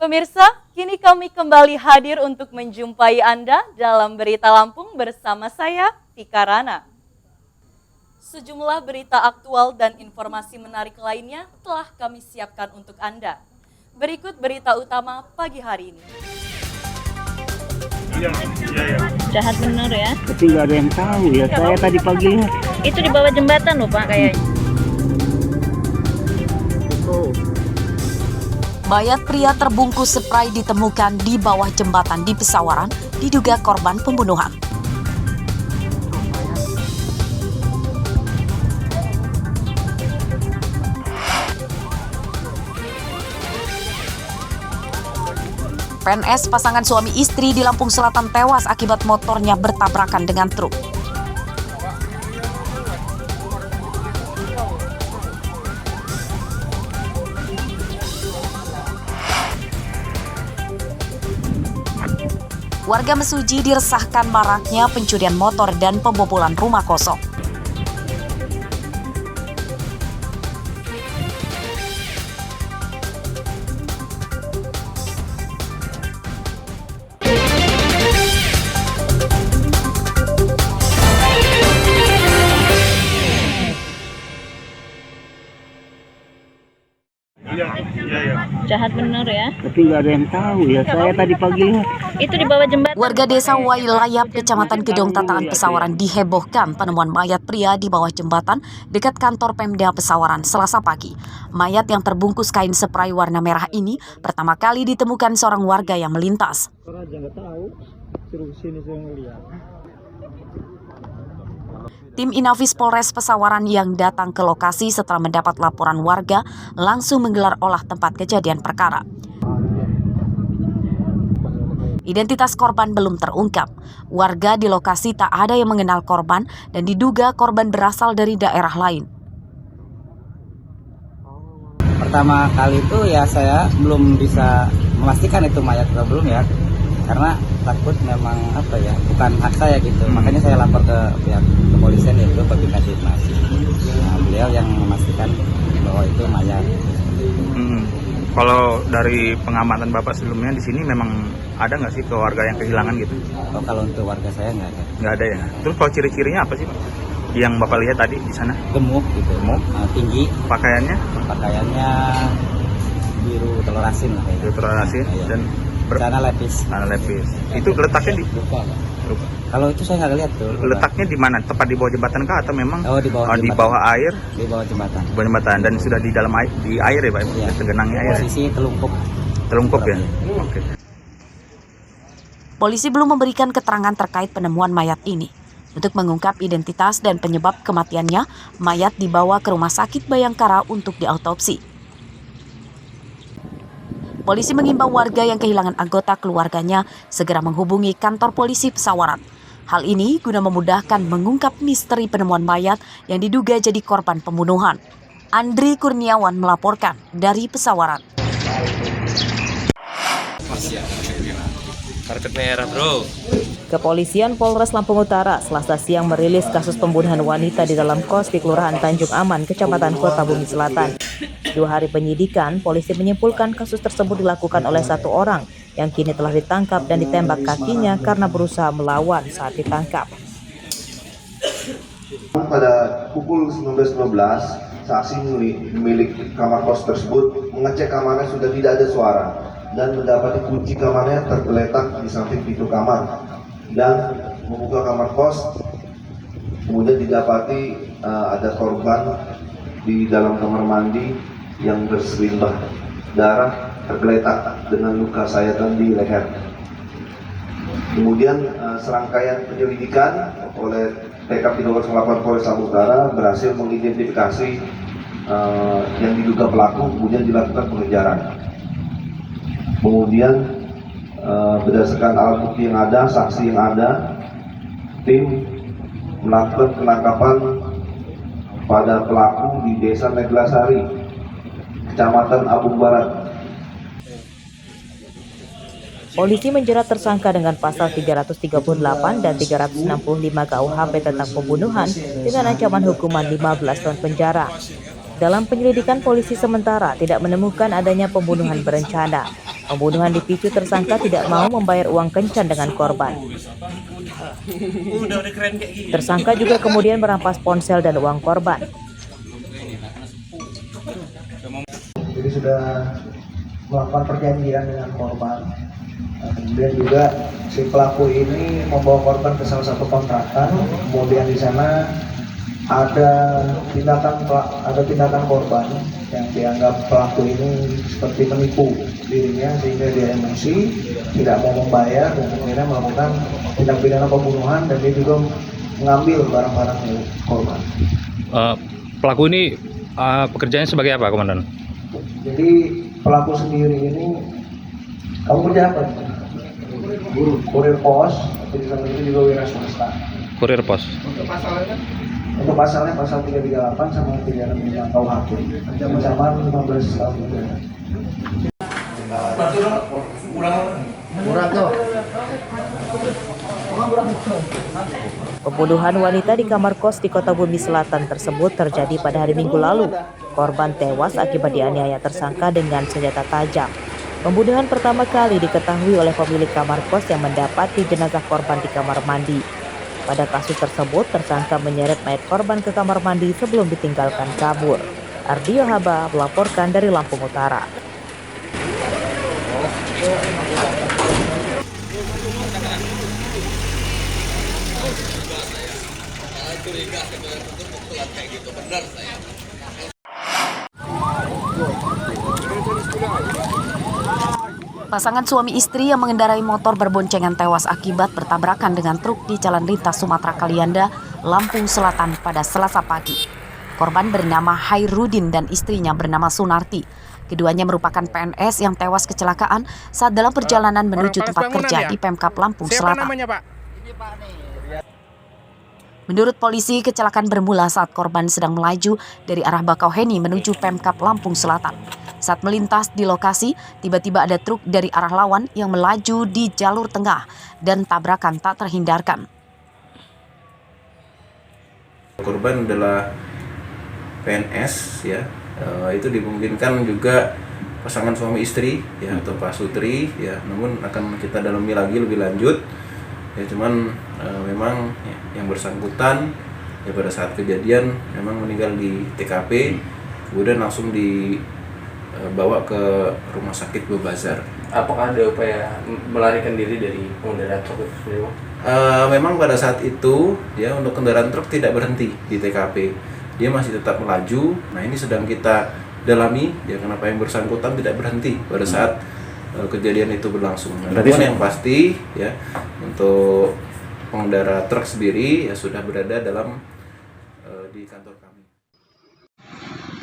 Pemirsa, kini kami kembali hadir untuk menjumpai Anda dalam Berita Lampung bersama saya, Tika Rana. Sejumlah berita aktual dan informasi menarik lainnya telah kami siapkan untuk Anda. Berikut berita utama pagi hari ini. Iya. Jahat bener ya. Tapi nggak ada yang tahu ya. Saya tadi pagi lihat. Itu di bawah jembatan loh Pak kayaknya. Mayat pria terbungkus spray ditemukan di bawah jembatan di Pesawaran, diduga korban pembunuhan. PNS pasangan suami istri di Lampung Selatan tewas akibat motornya bertabrakan dengan truk. Warga Mesuji diresahkan maraknya pencurian motor dan pembobolan rumah kosong. Iya. Jahat bener ya. Tapi nggak ada yang tahu ya. Saya tadi pagi lihat. Itu di bawah jembatan. Warga desa Wailayap, Kecamatan Gedong Tataan, Pesawaran dihebohkan penemuan mayat pria di bawah jembatan dekat kantor Pemda Pesawaran Selasa pagi. Mayat yang terbungkus kain spray warna merah ini pertama kali ditemukan seorang warga yang melintas. Tim Inafis Polres Pesawaran yang datang ke lokasi setelah mendapat laporan warga langsung menggelar olah tempat kejadian perkara. Identitas korban belum terungkap. Warga di lokasi tak ada yang mengenal korban dan diduga korban berasal dari daerah lain. Pertama kali itu ya saya belum bisa memastikan itu mayat atau belum ya. Karena takut memang bukan hak saya gitu. Makanya saya lapor ke pihak kepolisian yaitu Babinkas Ditmas. Nah, beliau yang memastikan bahwa itu mayat. Kalau dari pengamatan Bapak sebelumnya di sini memang ada nggak sih keluarga yang kehilangan gitu? Oh, kalau untuk warga saya nggak ada. Nggak ada ya. Terus kalau ciri-cirinya apa sih Pak? Yang Bapak lihat tadi di sana? Gemuk gitu. Gemuk. Tinggi. Pakaiannya Biru telur asin lah. Biru telur asin dan celana lepis. Itu letaknya di Kalau itu saya nggak lihat tuh. Letaknya di mana? Tepat di bawah jembatan kah atau memang di bawah jembatan. Di bawah air? Di bawah jembatan. Di bawah jembatan dan sudah di dalam air, di air ya Pak? Iya. Tergenangnya air. Posisi telungkup Ya. Oke. Polisi belum memberikan keterangan terkait penemuan mayat ini. Untuk mengungkap identitas dan penyebab kematiannya, mayat dibawa ke Rumah Sakit Bayangkara untuk diautopsi. Polisi mengimbau warga yang kehilangan anggota keluarganya segera menghubungi kantor polisi Pesawaran. Hal ini guna memudahkan mengungkap misteri penemuan mayat yang diduga jadi korban pembunuhan. Andri Kurniawan melaporkan dari Pesawaran. Karpet merah bro. Kepolisian Polres Lampung Utara Selasa siang merilis kasus pembunuhan wanita di dalam kos di Kelurahan Tanjung Aman, Kecamatan Kota Bumi Selatan. 2 hari penyidikan, polisi menyimpulkan kasus tersebut dilakukan oleh 1 orang yang kini telah ditangkap dan ditembak kakinya karena berusaha melawan saat ditangkap. Pada pukul 19.15, saksi milik kamar kos tersebut mengecek kamarnya sudah tidak ada suara dan mendapati kunci kamarnya tergeletak di samping pintu kamar dan membuka kamar kos, kemudian didapati ada korban di dalam kamar mandi yang berselimbah darah tergeletak dengan luka sayatan di leher. Kemudian serangkaian penyelidikan oleh TKP 208 Polres Lampung Utara berhasil mengidentifikasi yang diduga pelaku, kemudian dilakukan pengejaran. Kemudian berdasarkan alat bukti yang ada, saksi yang ada, tim melakukan penangkapan pada pelaku di Desa Neglasari, Kecamatan Apung Barat. Polisi menjerat tersangka dengan pasal 338 dan 365 KUHP tentang pembunuhan dengan ancaman hukuman 15 tahun penjara. Dalam penyelidikan polisi sementara tidak menemukan adanya pembunuhan berencana. Pembunuhan dipicu tersangka tidak mau membayar uang kencan dengan korban. Tersangka juga kemudian merampas ponsel dan uang korban. Jadi sudah melakukan perjanjian dengan korban. Kemudian juga si pelaku ini membawa korban ke salah satu kontrakan. Kemudian di sana ada tindakan korban yang dianggap pelaku ini seperti menipu dirinya sehingga dia emosi, tidak mau membayar dan akhirnya melakukan tindak pidana pembunuhan, dan dia juga mengambil barang-barang milik korban. Pelaku ini pekerjaannya sebagai apa, Komandan? Jadi pelaku sendiri ini, kamu kerja apa? Kurir pos, atau di samping itu juga wira swasta. Kurir pos. Untuk pasalnya pasal 338 sama 365 KUHP, ancaman 15 tahun penjara. Pembunuhan wanita di kamar kos di Kota Bumi Selatan tersebut terjadi pada hari Minggu lalu. Korban tewas akibat dianiaya tersangka dengan senjata tajam. Pembunuhan pertama kali diketahui oleh pemilik kamar kos yang mendapati jenazah korban di kamar mandi. Pada kasus tersebut, tersangka menyeret mayat korban ke kamar mandi sebelum ditinggalkan kabur. Ardio Haba melaporkan dari Lampung Utara. Pasangan suami istri yang mengendarai motor berboncengan tewas akibat bertabrakan dengan truk di Jalan Lintas Sumatera Kalianda, Lampung Selatan pada Selasa pagi. Korban bernama Hairudin dan istrinya bernama Sunarti. Keduanya merupakan PNS yang tewas kecelakaan saat dalam perjalanan menuju tempat kerja di Pemkab Lampung Selatan. Menurut polisi, kecelakaan bermula saat korban sedang melaju dari arah Bakauheni menuju Pemkab Lampung Selatan. Saat melintas di lokasi, tiba-tiba ada truk dari arah lawan yang melaju di jalur tengah dan tabrakan tak terhindarkan. Korban adalah PNS, ya, itu dimungkinkan juga pasangan suami istri, ya, atau Pak Sutri, ya. Namun akan kita dalami lagi lebih lanjut, ya. Cuman memang ya, yang bersangkutan ya pada saat kejadian memang meninggal di TKP, kemudian langsung dibawa ke rumah sakit Bebazar. Apakah ada upaya melarikan diri dari pengendara truk itu? Memang pada saat itu ya untuk kendaraan truk tidak berhenti di TKP, dia masih tetap melaju. Nah ini sedang kita dalami ya kenapa yang bersangkutan tidak berhenti pada saat kejadian itu berlangsung. Namun yang pasti ya untuk pengendara truk sendiri ya sudah berada di kantor kami.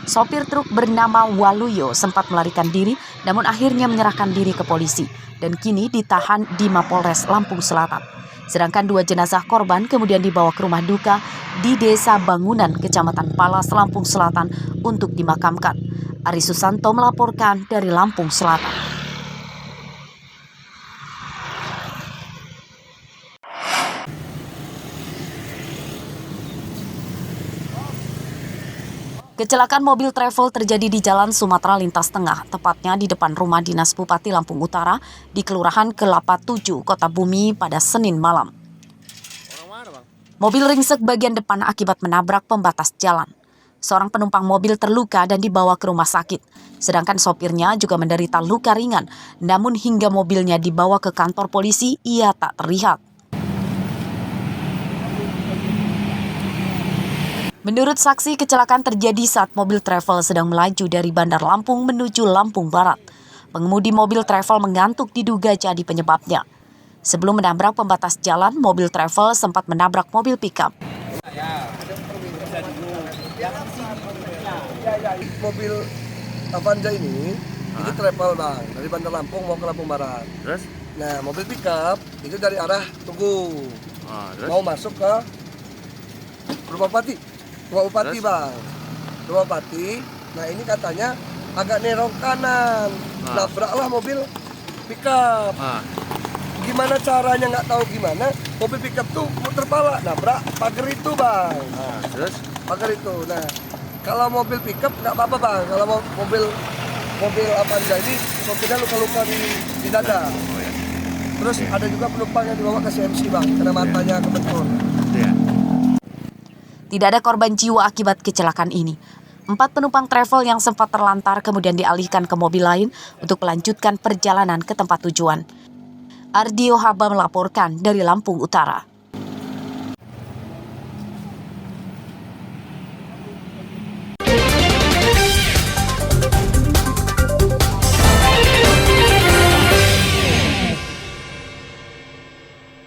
Sopir truk bernama Waluyo sempat melarikan diri, namun akhirnya menyerahkan diri ke polisi dan kini ditahan di Mapolres Lampung Selatan. Sedangkan 2 jenazah korban kemudian dibawa ke rumah duka di Desa Bangunan, Kecamatan Palas, Lampung Selatan untuk dimakamkan. Ari Susanto melaporkan dari Lampung Selatan. Kecelakaan mobil travel terjadi di Jalan Sumatera Lintas Tengah, tepatnya di depan rumah dinas Bupati Lampung Utara di Kelurahan Kelapa 7, Kota Bumi pada Senin malam. Mobil ringsek bagian depan akibat menabrak pembatas jalan. Seorang penumpang mobil terluka dan dibawa ke rumah sakit, sedangkan sopirnya juga menderita luka ringan, namun hingga mobilnya dibawa ke kantor polisi, ia tak terlihat. Menurut saksi, kecelakaan terjadi saat mobil travel sedang melaju dari Bandar Lampung menuju Lampung Barat. Pengemudi mobil travel mengantuk diduga jadi penyebabnya. Sebelum menabrak pembatas jalan, mobil travel sempat menabrak mobil pickup. Mobil Avanza ini travel bang, dari Bandar Lampung mau ke Lampung Barat. Terus? Nah, mobil pickup itu dari arah Tugu, mau masuk ke Rumah Bupati. Rumah Bupati bang, Rumah Bupati. Nah ini katanya agak nerong kanan, nabraklah mobil pickup. Gimana caranya nggak tahu gimana, mobil pickup tuh muter pala, nabrak pagar itu bang. Terus? Pagar itu. Nah kalau mobil pickup nggak apa-apa bang, kalau mobil mobil Avanza ini sopirnya luka-luka di dada. Terus ada juga penumpang yang dibawa ke CMC Bang, karena matanya kebentur. Tidak ada korban jiwa akibat kecelakaan ini. 4 penumpang travel yang sempat terlantar kemudian dialihkan ke mobil lain untuk melanjutkan perjalanan ke tempat tujuan. Ardio Haba melaporkan dari Lampung Utara.